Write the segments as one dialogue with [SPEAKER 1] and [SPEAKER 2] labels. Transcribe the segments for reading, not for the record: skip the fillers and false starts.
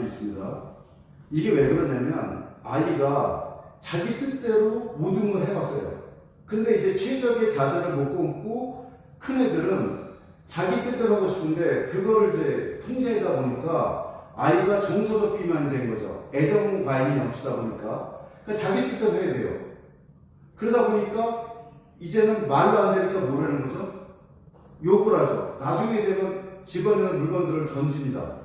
[SPEAKER 1] 있습니다. 이게 왜 그러냐면 아이가 자기 뜻대로 모든 걸 해봤어요. 근데 이제 최적의 자질을 못 끊고 큰 애들은 자기 뜻대로 하고 싶은데 그거를 이제 통제하다 보니까 아이가 정서적 비만이 된 거죠. 애정 과잉이 넘치다 보니까. 그러니까 자기 뜻대로 해야 돼요. 그러다 보니까 이제는 말도 안 되니까 뭐라는 거죠? 욕을 하죠. 나중에 되면 집어넣는 물건들을 던집니다.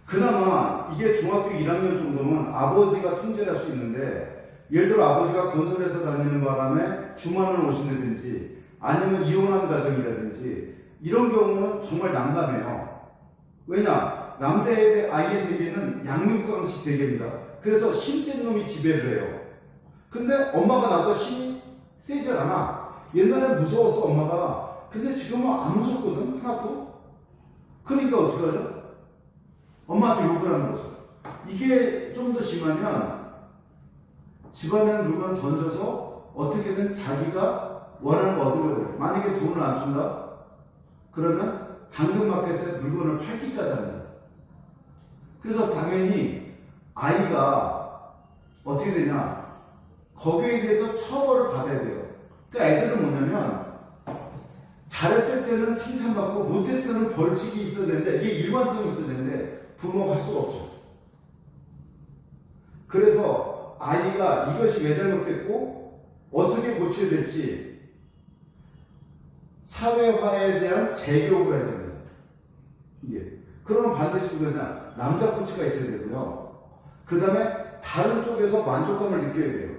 [SPEAKER 1] 그나마 이게 중학교 1학년 정도면 아버지가 통제를 할 수 있는데, 예를 들어 아버지가 건설회사 다니는 바람에 주말을 오신다든지 아니면 이혼한 가정이라든지 이런 경우는 정말 난감해요. 왜냐? 남자의 아이의 세계는 양육강식 세계입니다. 그래서 힘센 놈이 지배를 해요. 근데 엄마가 나보다 힘이 세질 않아. 옛날엔 무서웠어 엄마가. 근데 지금은 안 무섭거든 하나도. 그러니까 어떻게 하죠? 엄마한테 욕을 하는 거죠. 이게 좀 더 심하면 집안에 물건을 던져서 어떻게든 자기가 원하는 거 얻으려고 해요. 만약에 돈을 안 준다? 그러면 당근마켓에 물건을 팔기까지 합니다. 그래서 당연히 아이가 어떻게 되냐? 거기에 대해서 처벌을 받아야 돼요. 그러니까 애들은 뭐냐면 잘했을 때는 칭찬받고 못했을 때는 벌칙이 있어야 되는데 이게 일관성이 있어야 되는데 부모가 할 수가 없죠. 그래서 아이가 이것이 왜 잘못됐고 어떻게 고쳐야 될지 사회화에 대한 재교육을 해야 됩니다. 이게. 그러면 반드시 그것은 남자 코치가 있어야 되고요. 그 다음에 다른 쪽에서 만족감을 느껴야 돼요.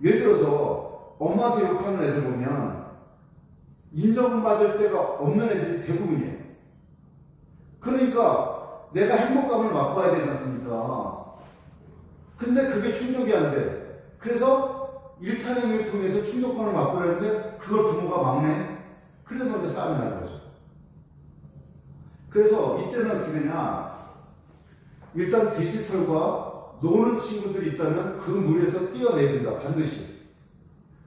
[SPEAKER 1] 예를 들어서 엄마한테 욕하는 애들 보면 인정받을 데가 없는 애들이 대부분이에요. 그러니까 내가 행복감을 맛봐야 되지 않습니까? 근데 그게 충족이 안 돼. 그래서 일탈행위를 통해서 충족감을 맛보려 했는데 그걸 부모가 막네. 그래서 먼저 싸움이 나는 거죠. 그래서 이때는 어떻게 되냐? 일단 디지털과 노는 친구들이 있다면 그 물에서 뛰어내야 된다. 반드시.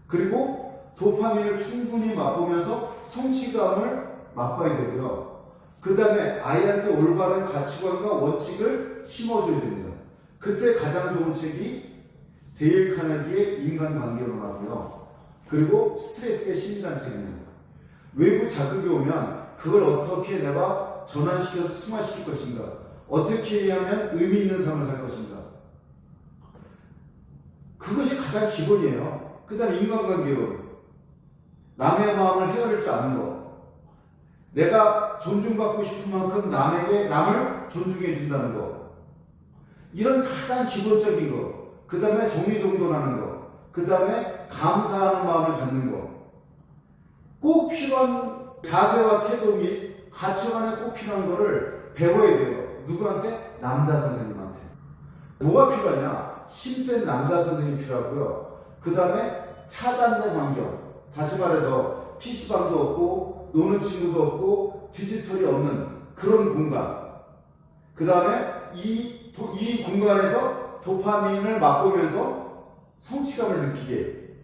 [SPEAKER 1] 그리고 도파민을 충분히 맛보면서 성취감을 맛봐야 되고요. 그 다음에 아이한테 올바른 가치관과 원칙을 심어줘야 됩니다. 그때 가장 좋은 책이 데일 카네기의 인간관계론하고요. 그리고 스트레스의 심리라는 책입니다. 외부 자극이 오면 그걸 어떻게 내가 전환시켜서 승화시킬 것인가, 어떻게 하면 의미 있는 삶을 살 것인가, 그것이 가장 기본이에요. 그 다음에 인간관계론, 남의 마음을 헤아릴 줄 아는 것, 내가 존중받고 싶은 만큼 남을 존중해 준다는 것, 이런 가장 기본적인 것, 그 다음에 정리정돈하는 것, 그 다음에 감사하는 마음을 갖는 것, 꼭 필요한 자세와 태도 및 가치관에 꼭 필요한 것을 배워야 돼요. 누구한테? 남자 선생님한테. 뭐가 필요하냐? 힘센 남자 선생님이 필요하고요. 그 다음에 차단된 환경, 다시 말해서 PC방도 없고 노는 친구도 없고 디지털이 없는 그런 공간, 그 다음에 이 공간에서 도파민을 맛보면서 성취감을 느끼게,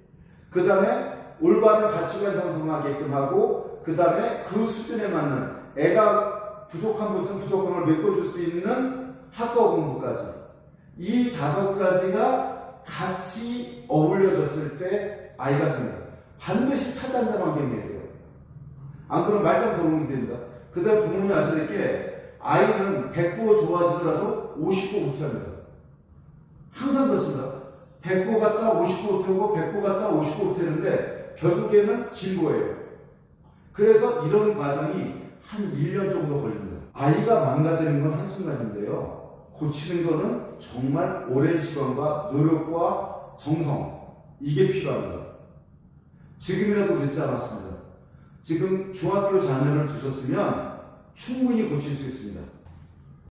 [SPEAKER 1] 그 다음에 올바른 가치관 형성하게끔 하고, 그 다음에 그 수준에 맞는 애가 부족한 곳은 부족함을 메꿔줄 수 있는 학과 공부까지, 이 5가지가 같이 어울려졌을 때 아이가 생겨요. 반드시 차단된 환경이어야 돼요. 안 그러면 말짱 도움이 됩니다. 그 다음 부모님이 아셔야 될 게, 아이는 100고 좋아지더라도 50고 못합니다. 항상 그렇습니다. 100고 갔다 50고 못하고 100고 갔다 50고 못하는데 결국에는 진 거예요. 그래서 이런 과정이 한 1년 정도 걸립니다. 아이가 망가지는 건 한순간인데요. 고치는 거는 정말 오랜 시간과 노력과 정성, 이게 필요합니다. 지금이라도 늦지 않았습니다. 지금 중학교 자녀를 두셨으면 충분히 고칠 수 있습니다.